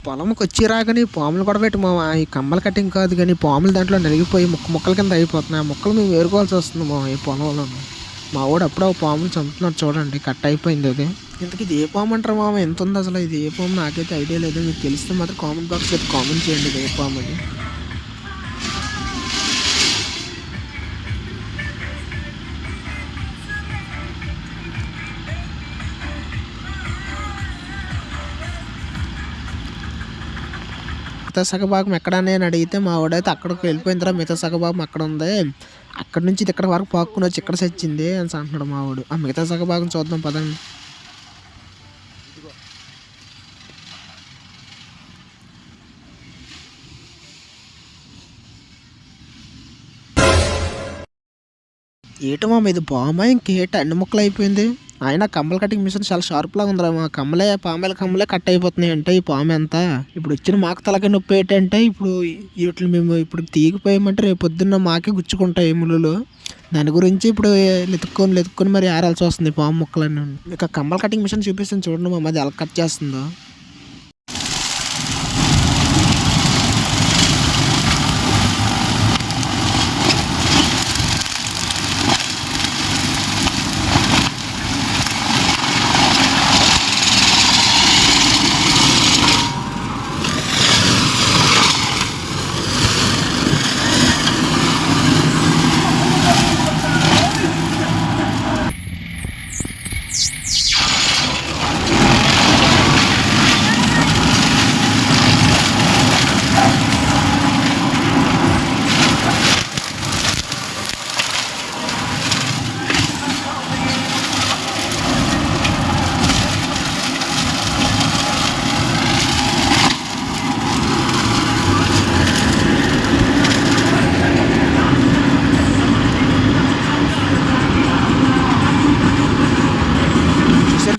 పొలంకి వచ్చి రాగానే పాములు కూడా పెట్టి మామ ఈ కమ్మల కటింగ్ కాదు కానీ పాములు దాంట్లో నలిగిపోయి ముక్కల కింద అయిపోతున్నాయి. ఆ ముక్కలు మేము వేరుకోవాల్సి వస్తుంది మా ఈ పొలంలో. మా వాడు అప్పుడే పాములు చంపుతున్నారు చూడండి, కట్ అయిపోయింది అది. ఇంతకు ఇది ఏ పాము అంటారు మామ? ఎంత ఉంది అసలు? ఇది ఏ పాము నాకైతే ఐడియా లేదు. మీకు తెలిస్తే మాత్రం కామెంట్ బాక్స్లో అయితే కామెంట్ చేయండి ఇది ఏ పాము అని. మిగతా సగభాగం ఎక్కడనే అని అడిగితే మా వాడైతే అక్కడికి వెళ్ళిపోయిన తర్వాత మిగతా సగభాగం అక్కడ ఉంది, అక్కడ నుంచి ఇది ఇక్కడ వరకు పాక్కుని వచ్చి ఇక్కడ చచ్చింది అని అంటున్నాడు మా వాడు. ఆ మిగతా సగభాగం చూద్దాం పదండి. ఏటో మా ఇది బామా ఇంకేట అన్ని ముక్కలు అయిపోయింది. ఆయన కమ్మల కటింగ్ మిషన్ చాలా షార్ప్ లాగా ఉందిరా. మా పామాయిల కమ్మలే కట్ అయిపోతున్నాయి అంటే ఈ పాము ఎంత. ఇప్పుడు వచ్చిన మాకు తలకి నొప్పి ఏంటంటే ఇప్పుడు వీటిని మేము ఇప్పుడు తీగిపోయామంటే రేపు పొద్దున్న మాకే గుచ్చుకుంటాయి ముళ్ళు. దాని గురించి ఇప్పుడు లెతుక్కొని మరి ఆరాల్సి వస్తుంది పాము ముక్కలన్నీ. ఇక కమ్మల కటింగ్ మిషన్ చూపిస్తాను చూడండి మా అది ఎలా కట్ చేస్తుందో.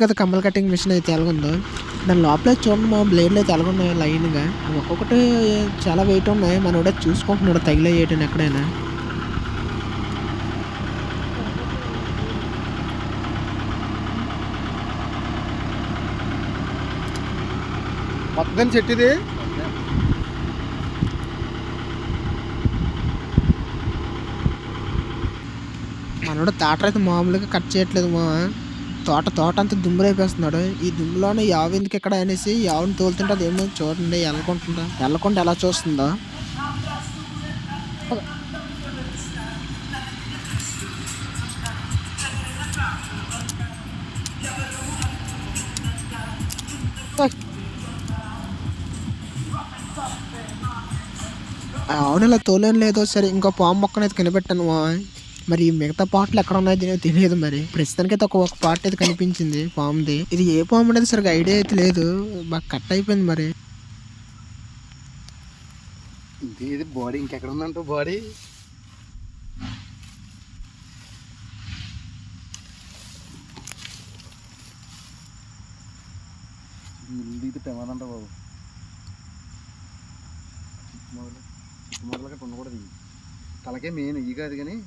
కదా కమ్మల కటింగ్ మిషన్ అయితే ఎలాగుందో. దాని లోపల చూడండి మా బ్లేడ్లు అయితే ఎలాగున్నాయి లైన్గా. ఒక్కొక్కటి చాలా వెయిట్ ఉన్నాయి. మనోడే చూసుకుంటున్నాడు తగిలే ఏటని ఎక్కడైనా. మొత్తం చెట్టు ఇది మనోడు తాట అయితే మామూలుగా కట్ చేయట్లేదు మా తోట అంతా దుమ్ము రేపేస్తున్నాడు. ఈ దుమ్ములోనే యావ ఎందుకు ఎక్కడ అనేసి యావని తోలుతుంటే అది ఏమో చూడండి వెళ్ళకుండా ఎలా చూస్తుందో. అవును ఇలా తోలేని లేదో సరే ఇంకో పాము మొక్కనైతే కనిపెట్టాను మా. మరి మిగతా పాటలు ఎక్కడ ఉన్నాయో తెలియదు. మరి ప్రస్తుతానికైతే ఒక పాట అయితే కనిపించింది పాముది. ఇది ఏ పాము అనేది సరిగ్గా ఐడియా అయితే లేదు. బాగా కట్ అయిపోయింది మరి. ఇది బాడీ ఇంకెక్కడ ఉందంట బాడీ. ఇది పెమాదంట బాబు. మొదలుగా ఉండకూడదు. తలకే మెయిన్ ఈ కాదు కానీ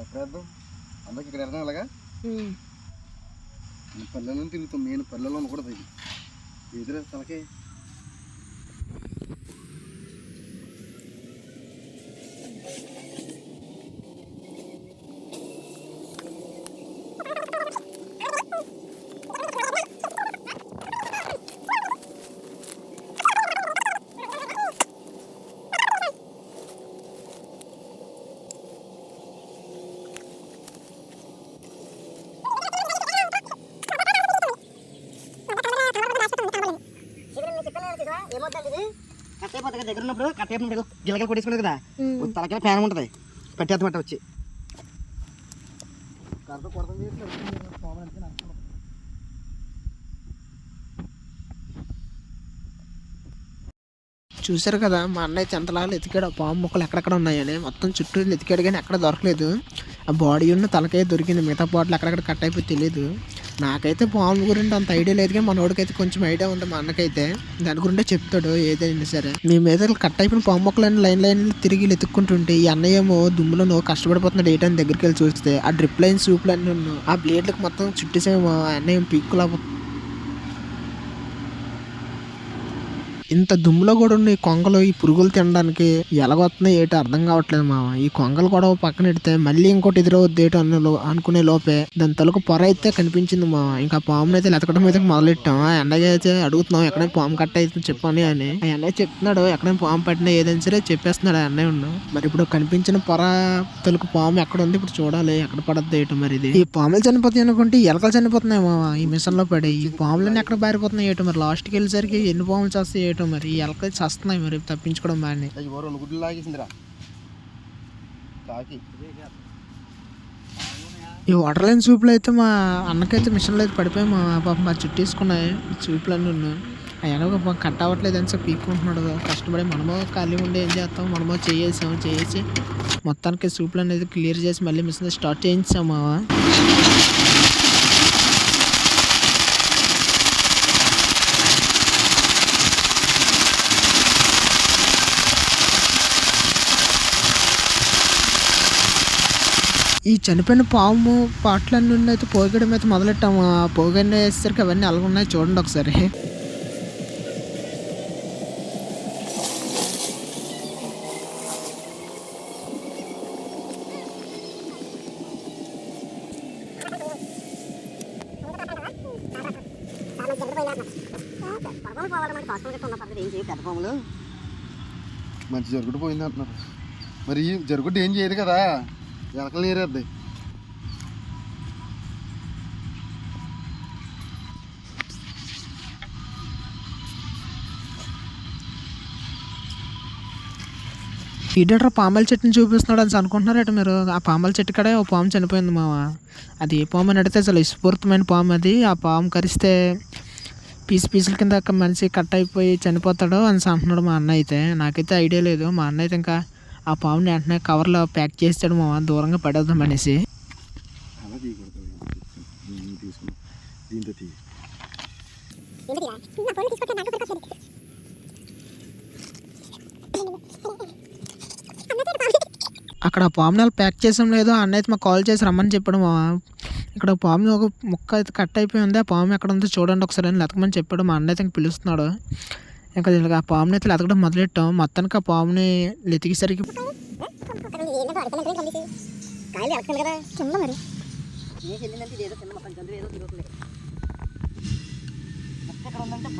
ఎక్కడేద్దాం అందరికి ఇక్కడ వెళ్దాం. అలాగా పల్లెల్లో తిరుగుతాం. మెయిన్ పల్లెల్లో ఉండకూడదు. ఇది ఎదురు తలకే దగ్గర ఉన్నప్పుడు కట్టేపు గిలకలు కొట్టేసుకుంటుంది కదా, తలకే ఫ్యాన్ ఉంటుంది. పెట్టేద్దామంట వచ్చి చూసారు కదా మా అన్నయ్య చెంతలాగా ఎతికాడు ఆ పాము ముక్కలు ఎక్కడెక్కడ ఉన్నాయని. మొత్తం చుట్టూ ఎతికాడు కానీ ఎక్కడ దొరకలేదు. ఆ బాడీ ఉన్న తలకాయ దొరికింది, మిగతా బాటిల్ అక్కడక్కడ కట్ అయిపోయి తెలియదు. నాకైతే పాము గురించి అంత ఐడియా లేదు కానీ మనోడికైతే కొంచెం ఐడియా ఉంది. మా అన్నకైతే దాని గురింటే చెప్తాడు ఏదైనా సరే. మేము ఏదో కట్ అయిపోయిన పాము మొక్కలన్నీ లైన్ తిరిగి ఎత్తుక్కుంటుంటే ఈ అన్నయ్య ఏమో దుమ్ములో కష్టపడిపోతున్నాడు. ఏటని దగ్గరికి వెళ్ళి చూస్తే ఆ డ్రిప్ లైన్ సూపులు అన్నీ ఆ బ్లేడ్లకు మొత్తం చుట్టేసేమో అన్నయ్య పీక్కులా ఇంత దుమ్ములో కూడా ఉన్న ఈ కొంగలు ఈ పురుగులు తినడానికి ఎలాగొస్తున్నాయి ఏటో అర్థం కావట్లేదు మామ. ఈ కొంగలు కూడా ఓ పక్కన ఎడితే మళ్ళీ ఇంకోటి ఎదురవుద్ది ఏటో అనుకునే లోపే దాని తలకు పొర అయితే కనిపించింది మామ. ఇంకా పాముని అయితే లెతకడం అయితే మొదలెట్టాం. ఆ అన్నయ్య అయితే అడుగుతున్నాం ఎక్కడైనా పాము కట్ట అయితే చెప్పని అని. ఆ అన్నయ్య చెప్తున్నాడు ఎక్కడైనా పాము పట్టినా ఏదైనా సరే చెప్పేస్తున్నాడు ఆ అన్నయ్య ఉండు. మరి ఇప్పుడు కనిపించిన పొర తలకు పాము ఎక్కడ ఉంది ఇప్పుడు చూడాలి ఎక్కడ పడద్దు ఏటో మరి. ఇది ఈ పాములు చనిపోతాయి అనుకుంటే ఎలకలు చనిపోతున్నాయి మామ ఈ మిషన్ లో పడి. ఈ పాములన్నీ ఎక్కడ బారిపోతున్నాయి ఏటో మరి. లాస్ట్కి వెళ్ళేసరికి ఎన్ని పాములు చేస్తాయి ఏటో మరి. ఈ ఎలకలు చస్తున్నాయి మరి తప్పించుకోవడం బాగానే. గుడ్లు లాగేసిందిరా కాకి. ఈ వాటర్ లైన్ సూపులు అయితే మా అన్నకైతే మిషన్లో అయితే పడిపోయి మా పాప మా చుట్టూ తీసుకున్నాయి సూపులన్నీ ఉన్నాయి. అయినా కట్ అవ్వట్లేదు అని చెప్పి పీక్కుంటున్నాడు కష్టపడి. మనమో ఖాళీ ఉండి ఏం చేస్తాం, మనమో చేసి మొత్తానికి సూపులు అనేది క్లియర్ చేసి మళ్ళీ మిషన్ స్టార్ట్ చేయించాము. ఈ చనిపోయిన పాము పాటలన్నీ అయితే పోగడం అయితే మొదలెట్టాము. ఆ పోగన్నీ వేసేసరికి అవన్నీ అలాగున్నాయి చూడండి ఒకసారి. మంచి జరుగుడు పోయింది అంటున్నారు. మరి ఈ జరుగుడు ఏం చేయదు కదా, ఎలకలు ఏరేద్ది. ఈడేటర్ పామాల చెట్టుని చూపిస్తున్నాడు అని అనుకుంటున్నారట మీరు. ఆ పామాల చెట్టు కడే ఓ పాము చనిపోయింది మామ. అది ఏ పాము అని అడిగితే అసలు విస్ఫూర్తమైన పాము అది. ఆ పాము కరిస్తే పీసుల కింద మనిషి కట్ అయిపోయి చనిపోతాడు అని అంటున్నాడు మా అన్న అయితే. నాకైతే ఐడియా లేదు. మా అన్న అయితే ఇంకా ఆ పాముని వెంటనే కవర్లో ప్యాక్ చేస్తాడు మా దూరంగా పడేద్దాం అనేసి. అక్కడ ఆ పాముని ప్యాక్ చేసాం లేదు అన్న అయితే మాకు కాల్ చేసి రమ్మని చెప్పాడు మా. ఇక్కడ పాము ఒక ముక్క అయితే కట్ అయిపోయి ఉంది. ఆ పాము ఎక్కడ ఉందో చూడండి ఒకసారి అని లెతకమని చెప్పాడు. మా అన్న అయితే ఇంక పిలుస్తున్నాడు. ఇంకా ఆ పాముని అయితే లెతకడం మొదలెట్టాం. మొత్తానికి ఆ పాముని లెతికేసరికి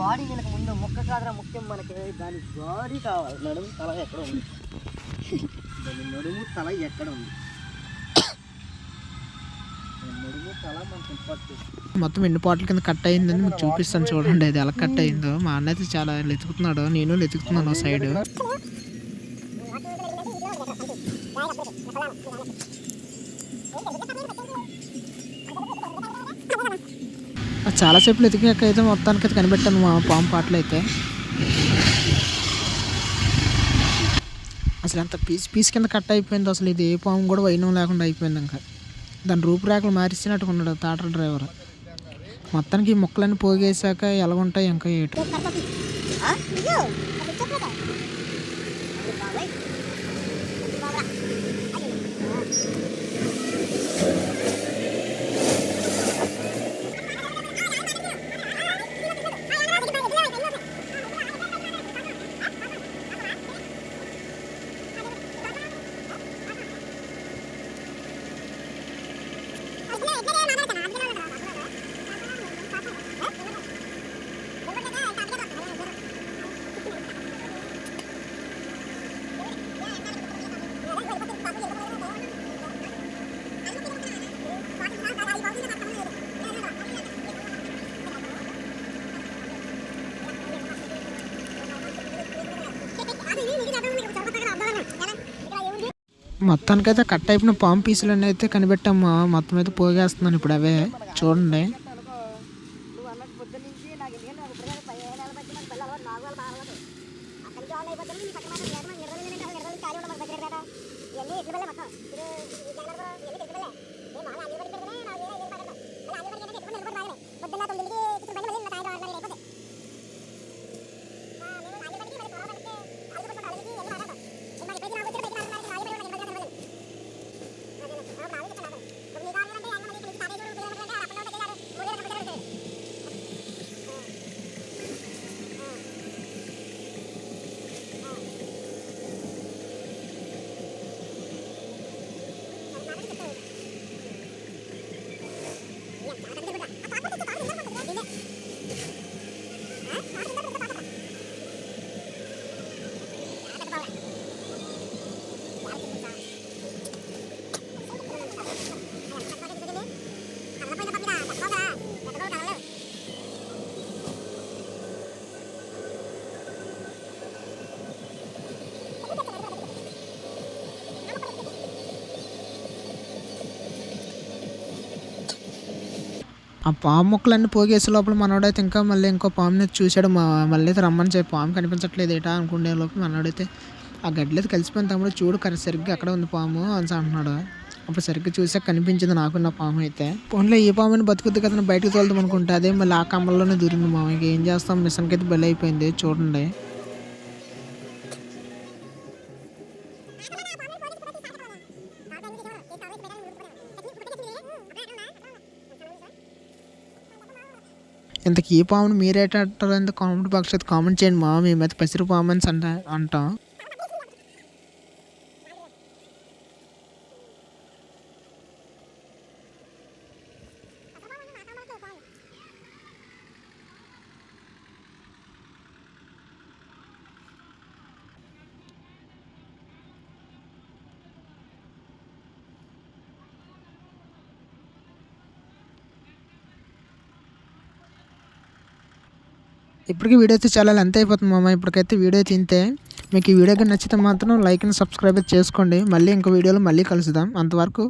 బాడీ వీళ్ళకి ముందు ముక్క కాదురా ముఖ్యం మనకి. దాని బాడీ కావాలి. నడుము తల ఎక్కడ ఉంది, దాని నడుము తల ఎక్కడ ఉంది, నడుము తల మనకి ఇంపార్టెంట్. మొత్తం ఎన్ని పాటల కింద కట్ అయిందని మీకు చూపిస్తాను చూడండి అది ఎలా కట్ అయిందో. మా అన్న అయితే చాలా లెతుకుతున్నాడు, నేను లెతుకుతున్నాను సైడ్. చాలాసేపు ఎతికాక అయితే మొత్తానికి అయితే కనిపెట్టాను మా పాము పాటలు అయితే. అసలు ఎంత పీస్ కింద కట్ అయిపోయింది. అసలు ఇది ఏ పాము కూడా వైనం లేకుండా అయిపోయింది. ఇంకా దాని రూపురేఖలు మారిచ్చినట్టుగా ఉన్నాడు టాటర్ డ్రైవర్. మొత్తానికి ఈ మొక్కలన్నీ పోగేసాక ఎలాగుంటాయి ఇంకా ఏటు. మొత్తానికైతే కట్ అయిపోయిన పాము పీసులు అన్నీ అయితే కనిపెట్టాము. మొత్తం అయితే పోగేస్తున్నాను ఇప్పుడు అవే చూడండి. ఆ పాము ముక్కలన్నీ పోగేసే లోపల మనోడైతే ఇంకా మళ్ళీ ఇంకో పాముని చూశాడు. మళ్ళీ అయితే రమ్మని చెప్పి పాము కనిపించట్లేదు ఏటా అనుకునే లోపల మనోడైతే ఆ గడ్డలో అయితే కలిసిపోయిన తమ్ముడు చూడు సరిగ్గా అక్కడ ఉంది పాము అని అంటున్నాడు. అప్పుడు సరిగ్గా చూసాక కనిపించింది నాకు నా పాము అయితే. పోన్లే ఈ పాముని బతుకుద్ది కదా బయటకు తోలుదాం అనుకుంటే అదే మళ్ళీ ఆ కమ్మల్లోనే దూరింది మామయ్యకి. ఏం చేస్తాం, మిషన్కి అయితే బలి అయిపోయింది చూడండి. ఇంతకీ ఈ పాముని మీరేటంటారు? ఎందుకు కామెంట్ బాక్స్ అయితే కామెంట్ చేయండి. మేమైతే పసిరి పాము అని అంటాం. ఇప్పటికీ వీడియో అయితే చాలా లెంత్ అయిపోతుంది మామ. ఇప్పటికైతే వీడియో తింటే మీకు ఈ వీడియో నచ్చితే మాత్రం లైక్ అండ్ సబ్స్క్రైబ్ చేసుకోండి. మళ్ళీ ఇంకో వీడియోలో మళ్ళీ కలుద్దాం. అంతవరకు